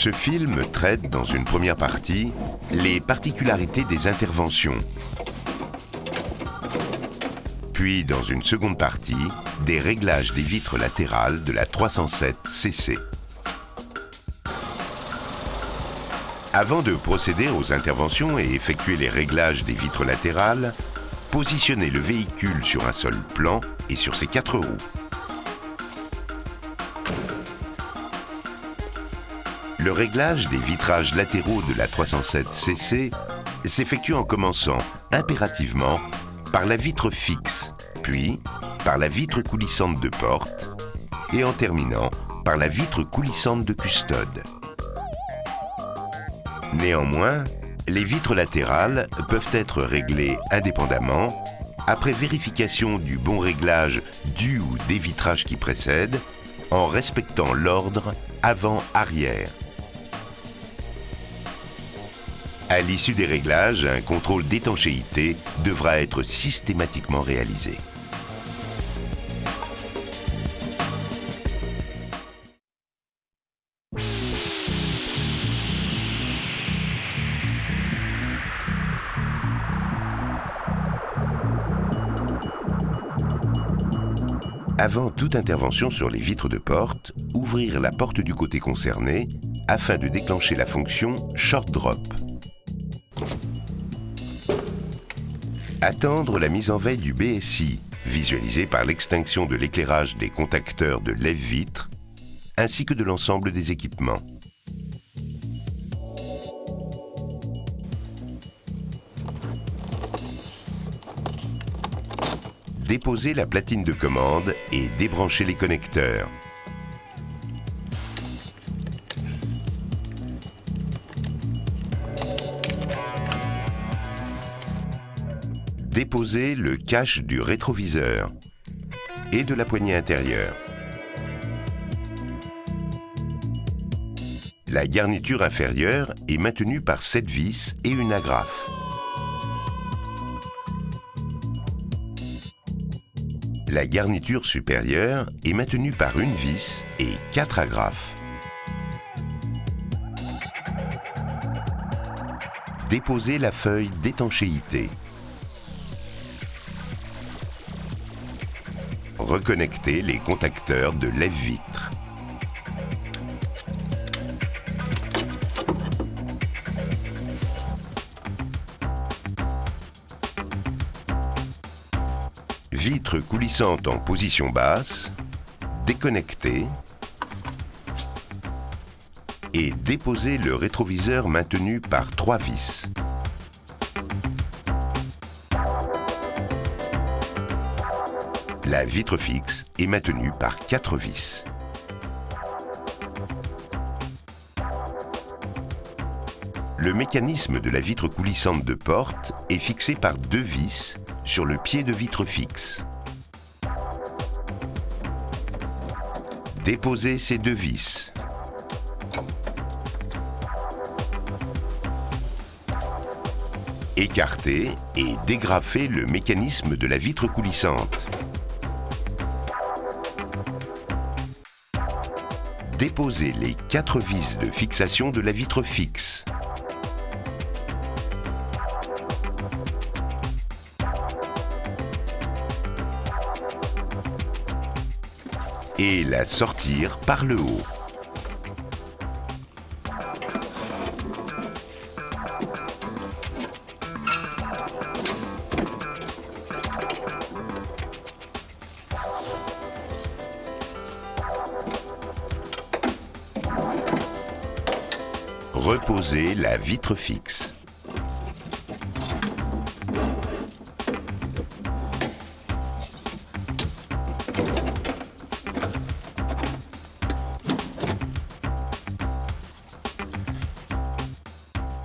Ce film traite dans une première partie les particularités des interventions. Puis dans une seconde partie, des réglages des vitres latérales de la 307 CC. Avant de procéder aux interventions et effectuer les réglages des vitres latérales, positionnez le véhicule sur un sol plan et sur ses 4 roues. Le réglage des vitrages latéraux de la 307 CC s'effectue en commençant impérativement par la vitre fixe, puis par la vitre coulissante de porte et en terminant par la vitre coulissante de custode. Néanmoins, les vitres latérales peuvent être réglées indépendamment après vérification du bon réglage du ou des vitrages qui précèdent en respectant l'ordre avant-arrière. À l'issue des réglages, un contrôle d'étanchéité devra être systématiquement réalisé. Avant toute intervention sur les vitres de porte, ouvrir la porte du côté concerné afin de déclencher la fonction Short Drop. Attendre la mise en veille du BSI, visualisée par l'extinction de l'éclairage des contacteurs de lève-vitre, ainsi que de l'ensemble des équipements. Déposer la platine de commande et débrancher les connecteurs. Déposer le cache du rétroviseur et de la poignée intérieure. La garniture inférieure est maintenue par 7 vis et une agrafe. La garniture supérieure est maintenue par une vis et 4 agrafes. Déposer la feuille d'étanchéité. Reconnecter les contacteurs de lève-vitre. Vitre coulissante en position basse, déconnecter et déposer le rétroviseur maintenu par 3 vis. La vitre fixe est maintenue par 4 vis. Le mécanisme de la vitre coulissante de porte est fixé par 2 vis sur le pied de vitre fixe. Déposez ces 2 vis. Écartez et dégrafez le mécanisme de la vitre coulissante. Déposez les 4 vis de fixation de la vitre fixe. Et la sortir par le haut. Reposez la vitre fixe.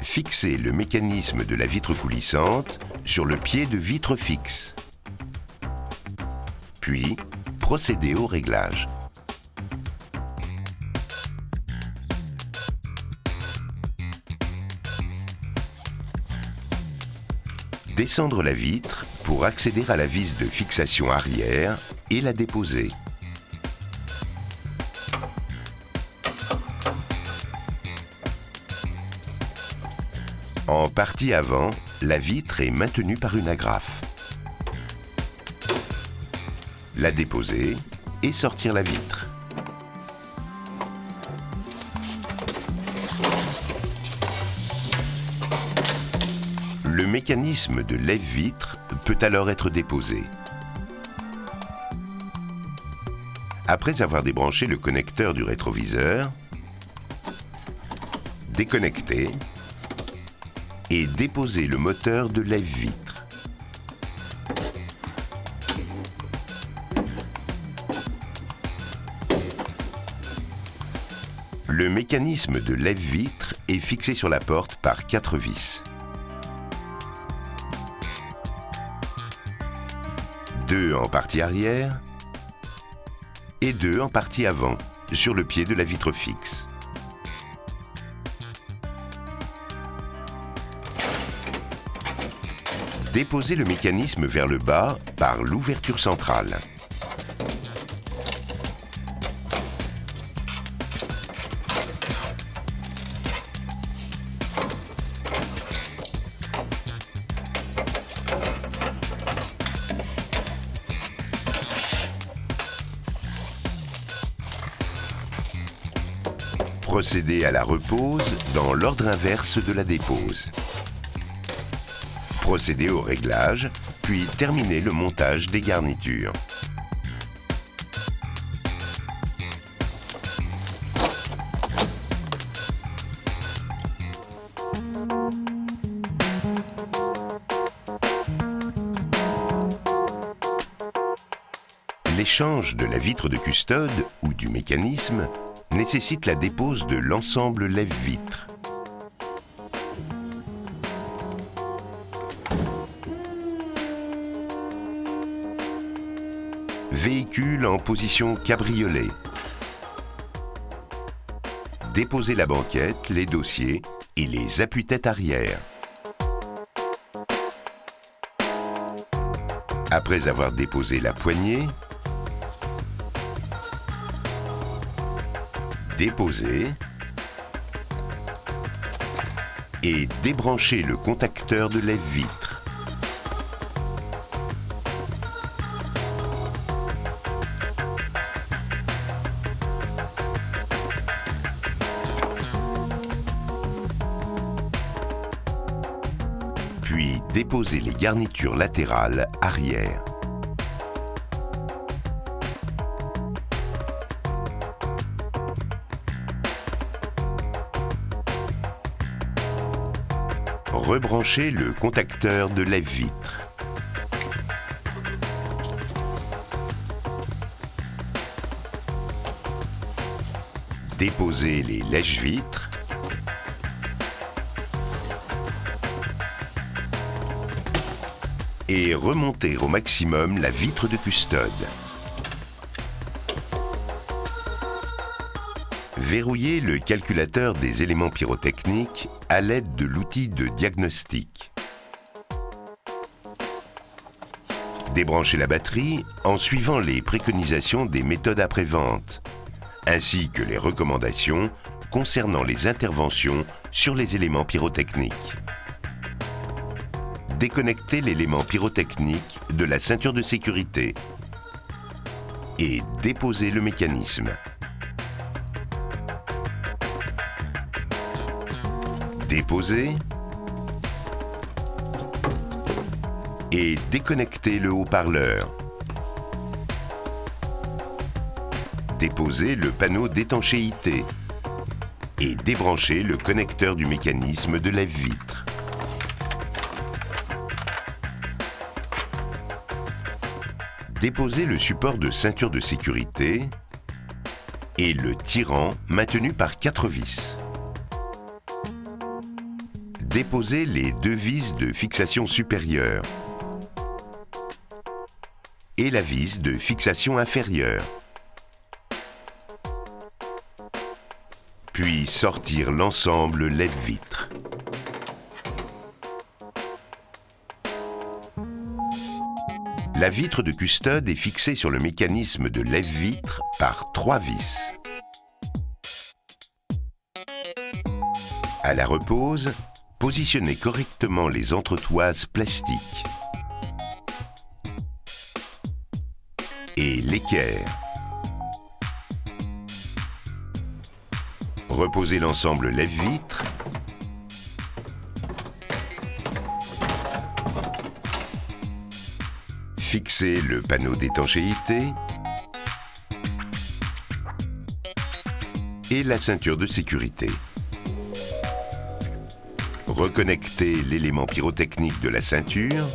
Fixez le mécanisme de la vitre coulissante sur le pied de vitre fixe. Puis, procédez au réglage. Descendre la vitre pour accéder à la vis de fixation arrière et la déposer. En partie avant, la vitre est maintenue par une agrafe. La déposer et sortir la vitre. Le mécanisme de lève-vitre peut alors être déposé. Après avoir débranché le connecteur du rétroviseur, déconnecter et déposer le moteur de lève-vitre. Le mécanisme de lève-vitre est fixé sur la porte par 4 vis. 2 en partie arrière et 2 en partie avant, sur le pied de la vitre fixe. Déposez le mécanisme vers le bas par l'ouverture centrale. Procédez à la repose dans l'ordre inverse de la dépose. Procédez au réglage, puis terminez le montage des garnitures. L'échange de la vitre de custode ou du mécanisme nécessite la dépose de l'ensemble lève-vitre. Véhicule en position cabriolet. Déposez la banquette, les dossiers et les appuie-têtes arrière. Après avoir déposé la poignée, déposer et débrancher le contacteur de lève-vitre. Puis déposer les garnitures latérales arrière. Rebranchez le contacteur de lève-vitre. Déposez les lèche-vitres. Et remontez au maximum la vitre de custode. Verrouillez le calculateur des éléments pyrotechniques à l'aide de l'outil de diagnostic. Débranchez la batterie en suivant les préconisations des méthodes après-vente, ainsi que les recommandations concernant les interventions sur les éléments pyrotechniques. Déconnectez l'élément pyrotechnique de la ceinture de sécurité et déposez le mécanisme. Déposer et déconnecter le haut-parleur. Déposer le panneau d'étanchéité et débrancher le connecteur du mécanisme de lève-vitre. Déposer le support de ceinture de sécurité et le tirant maintenu par 4 vis. Déposez les 2 vis de fixation supérieure et la vis de fixation inférieure. Puis sortir l'ensemble lève-vitre. La vitre de custode est fixée sur le mécanisme de lève-vitre par 3 vis. À la repose, Positionnez correctement les entretoises plastiques et l'équerre. Reposez l'ensemble lève-vitre fixez le panneau d'étanchéité et la ceinture de sécurité. Reconnectez l'élément pyrotechnique de la ceinture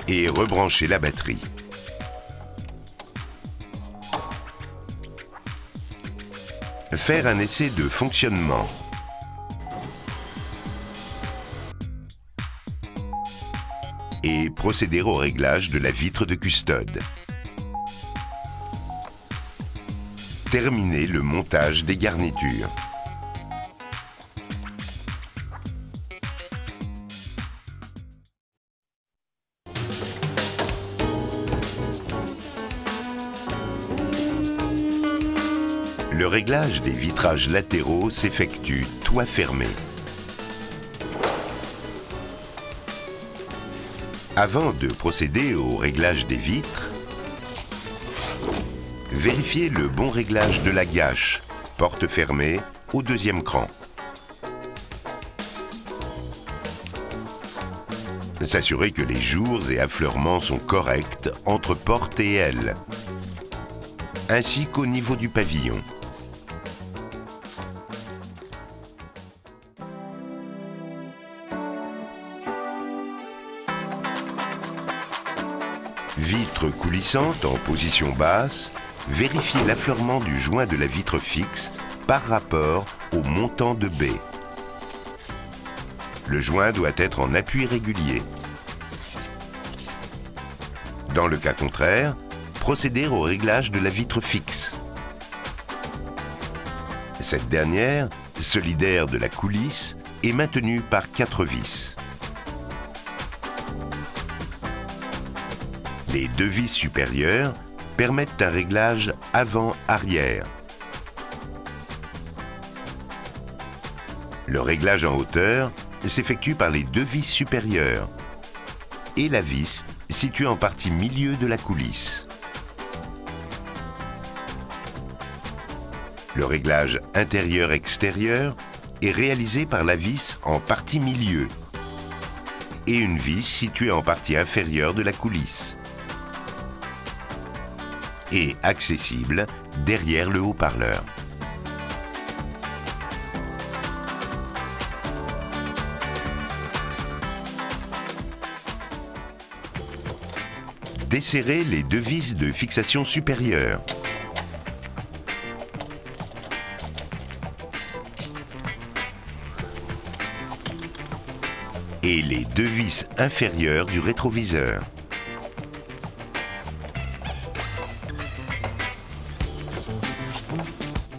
et rebranchez la batterie. Faire un essai de fonctionnement. Et procéder au réglage de la vitre de custode. Terminer le montage des garnitures. Le réglage des vitrages latéraux s'effectue toit fermé. Avant de procéder au réglage des vitres, vérifiez le bon réglage de la gâche, porte fermée, au deuxième cran. S'assurer que les jours et affleurements sont corrects entre porte et aile, ainsi qu'au niveau du pavillon. Vitre coulissante en position basse, vérifiez l'affleurement du joint de la vitre fixe par rapport au montant de baie. Le joint doit être en appui régulier. Dans le cas contraire, procéder au réglage de la vitre fixe. Cette dernière, solidaire de la coulisse, est maintenue par 4 vis. Les 2 vis supérieures permettent un réglage avant-arrière. Le réglage en hauteur s'effectue par les 2 vis supérieures et la vis située en partie milieu de la coulisse. Le réglage intérieur-extérieur est réalisé par la vis en partie milieu et une vis située en partie inférieure de la coulisse et accessible derrière le haut-parleur. Desserrez les 2 vis de fixation supérieure. Et les 2 vis inférieures du rétroviseur.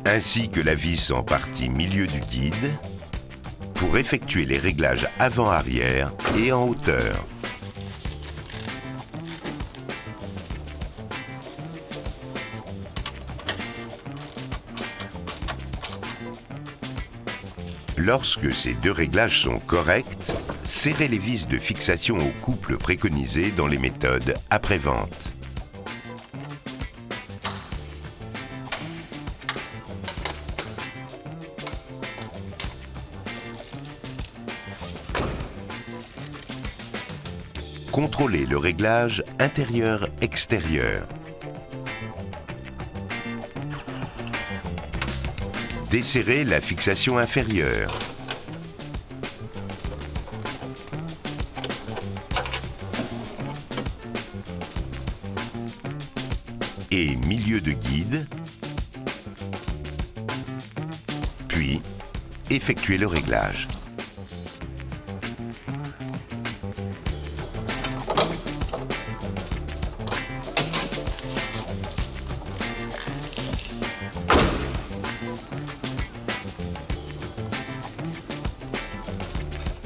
Ainsi que la vis en partie milieu du guide, pour effectuer les réglages avant-arrière et en hauteur. Lorsque ces 2 réglages sont corrects, serrez les vis de fixation au couple préconisé dans les méthodes après-vente. Contrôlez le réglage intérieur-extérieur. Desserrez la fixation inférieure. Et milieu de guide. Puis, effectuez le réglage.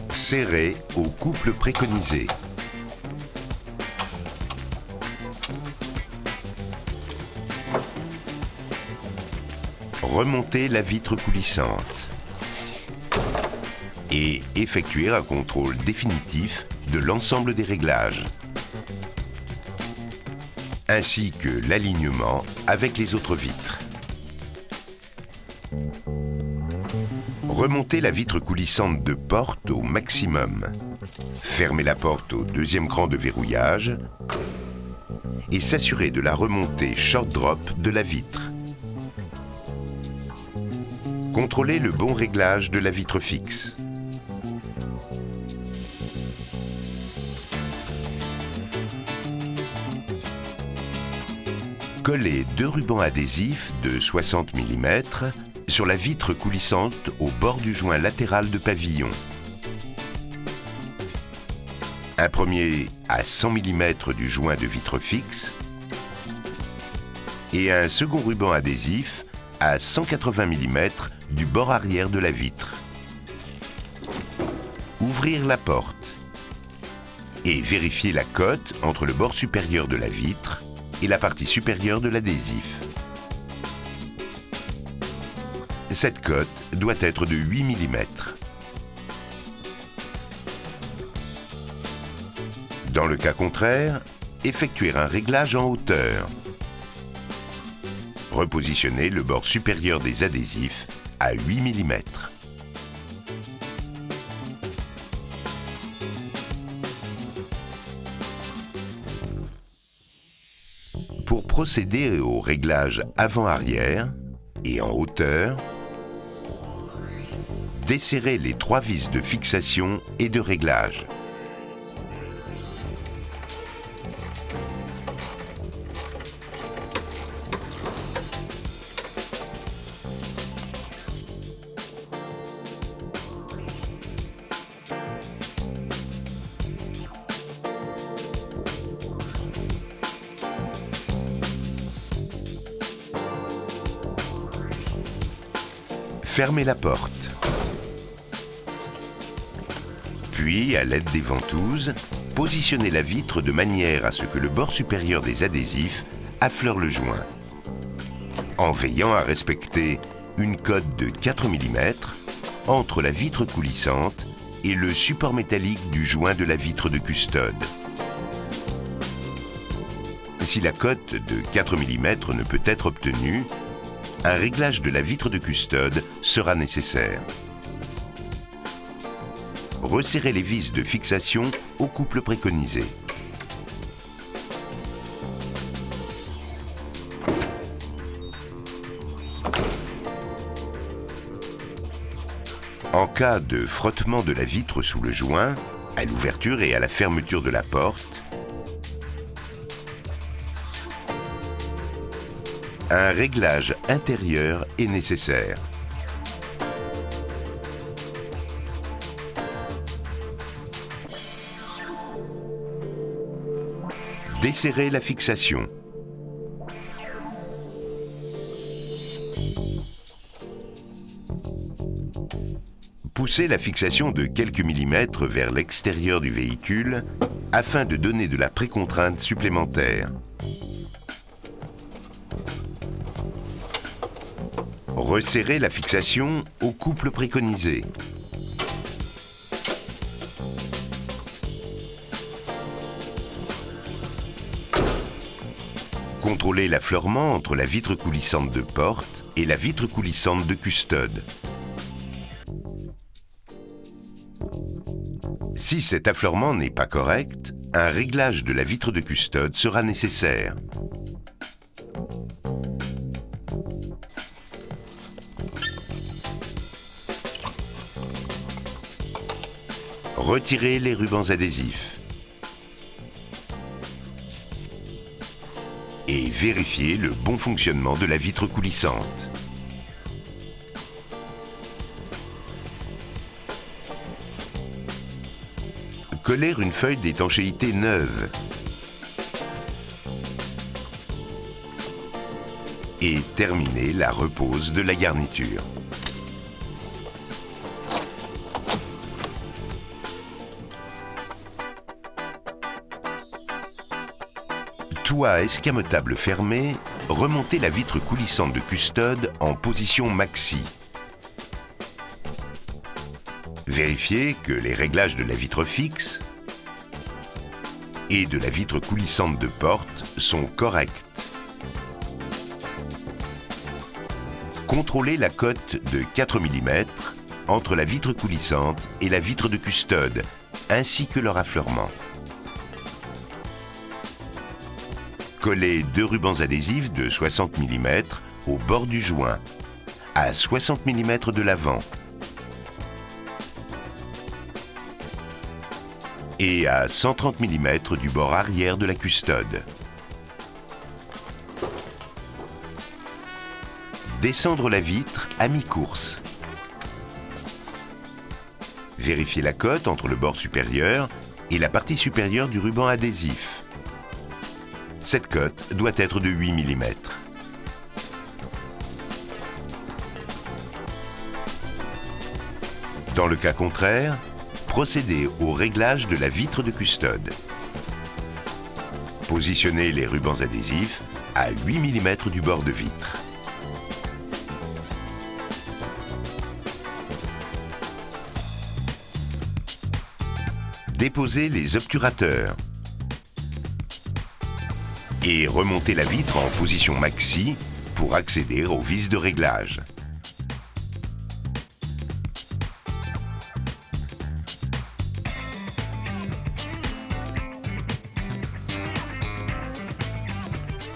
Serré au couple préconisé. Remontez la vitre coulissante. et effectuer un contrôle définitif de l'ensemble des réglages, ainsi que l'alignement avec les autres vitres. Remontez la vitre coulissante de porte au maximum. Fermez la porte au deuxième cran de verrouillage et s'assurer de la remontée short drop de la vitre. Contrôlez le bon réglage de la vitre fixe. Collez 2 rubans adhésifs de 60 mm sur la vitre coulissante au bord du joint latéral de pavillon. Un premier à 100 mm du joint de vitre fixe et un second ruban adhésif à 180 mm du bord arrière de la vitre. Ouvrir la porte et vérifier la cote entre le bord supérieur de la vitre et la partie supérieure de l'adhésif. Cette cote doit être de 8 mm. Dans le cas contraire, effectuer un réglage en hauteur. Repositionnez le bord supérieur des adhésifs à 8 mm. Pour procéder au réglage avant-arrière et en hauteur, desserrez les 3 vis de fixation et de réglage. Fermez la porte. Puis, à l'aide des ventouses, positionnez la vitre de manière à ce que le bord supérieur des adhésifs affleure le joint, en veillant à respecter une cote de 4 mm entre la vitre coulissante et le support métallique du joint de la vitre de custode. Si la cote de 4 mm ne peut être obtenue, un réglage de la vitre de custode sera nécessaire. Resserrez les vis de fixation au couple préconisé. En cas de frottement de la vitre sous le joint, à l'ouverture et à la fermeture de la porte, un réglage intérieur est nécessaire. Desserrez la fixation. Poussez la fixation de quelques millimètres vers l'extérieur du véhicule afin de donner de la précontrainte supplémentaire. Resserrez la fixation au couple préconisé. Contrôlez l'affleurement entre la vitre coulissante de porte et la vitre coulissante de custode. Si cet affleurement n'est pas correct, un réglage de la vitre de custode sera nécessaire. Retirez les rubans adhésifs. Et vérifiez le bon fonctionnement de la vitre coulissante. Coller une feuille d'étanchéité neuve. Et terminer la repose de la garniture. Toit escamotable fermé, remontez la vitre coulissante de custode en position maxi. Vérifiez que les réglages de la vitre fixe et de la vitre coulissante de porte sont corrects. Contrôlez la cote de 4 mm entre la vitre coulissante et la vitre de custode, ainsi que leur affleurement. Collez 2 rubans adhésifs de 60 mm au bord du joint, à 60 mm de l'avant et à 130 mm du bord arrière de la custode. Descendre la vitre à mi-course. Vérifiez la cote entre le bord supérieur et la partie supérieure du ruban adhésif. Cette cote doit être de 8 mm. Dans le cas contraire, procédez au réglage de la vitre de custode. Positionnez les rubans adhésifs à 8 mm du bord de vitre. Déposez les obturateurs et remontez la vitre en position maxi pour accéder aux vis de réglage.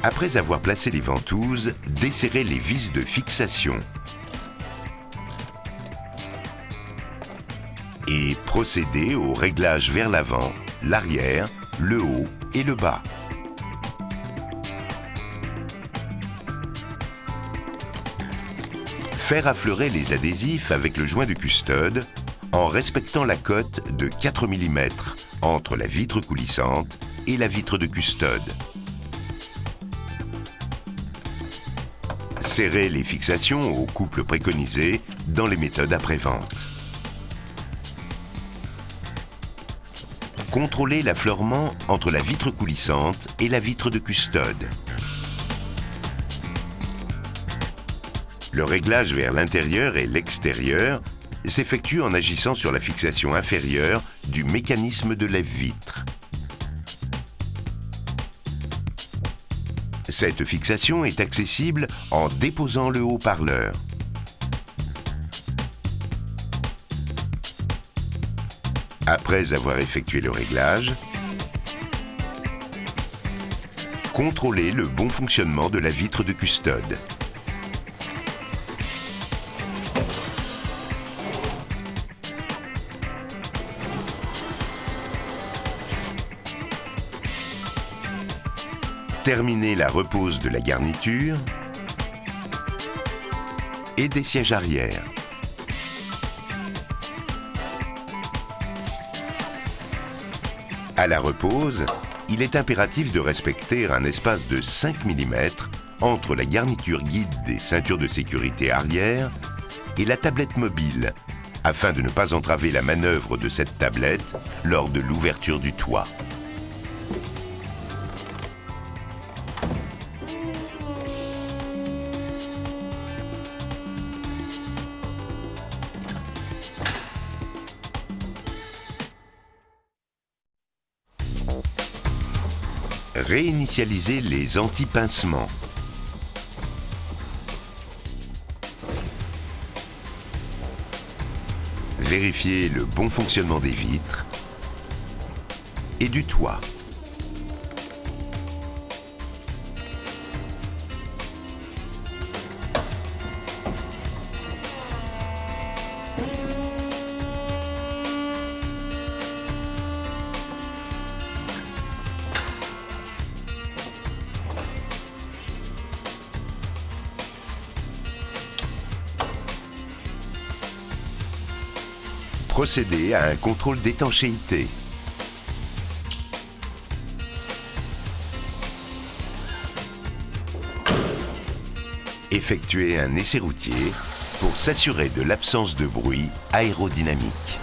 Après avoir placé les ventouses, desserrez les vis de fixation et procédez au réglage vers l'avant, l'arrière, le haut et le bas. Faire affleurer les adhésifs avec le joint de custode en respectant la cote de 4 mm entre la vitre coulissante et la vitre de custode. Serrez les fixations au couple préconisé dans les méthodes après-vente. Contrôlez l'affleurement entre la vitre coulissante et la vitre de custode. Le réglage vers l'intérieur et l'extérieur s'effectue en agissant sur la fixation inférieure du mécanisme de lève-vitre. Cette fixation est accessible en déposant le haut-parleur. Après avoir effectué le réglage, contrôlez le bon fonctionnement de la vitre de custode. Terminez la repose de la garniture et des sièges arrière. À la repose, il est impératif de respecter un espace de 5 mm entre la garniture guide des ceintures de sécurité arrière et la tablette mobile, afin de ne pas entraver la manœuvre de cette tablette lors de l'ouverture du toit. Réinitialisez les anti-pincements. Vérifiez le bon fonctionnement des vitres et du toit. Procédez à un contrôle d'étanchéité. Effectuez un essai routier pour s'assurer de l'absence de bruit aérodynamique.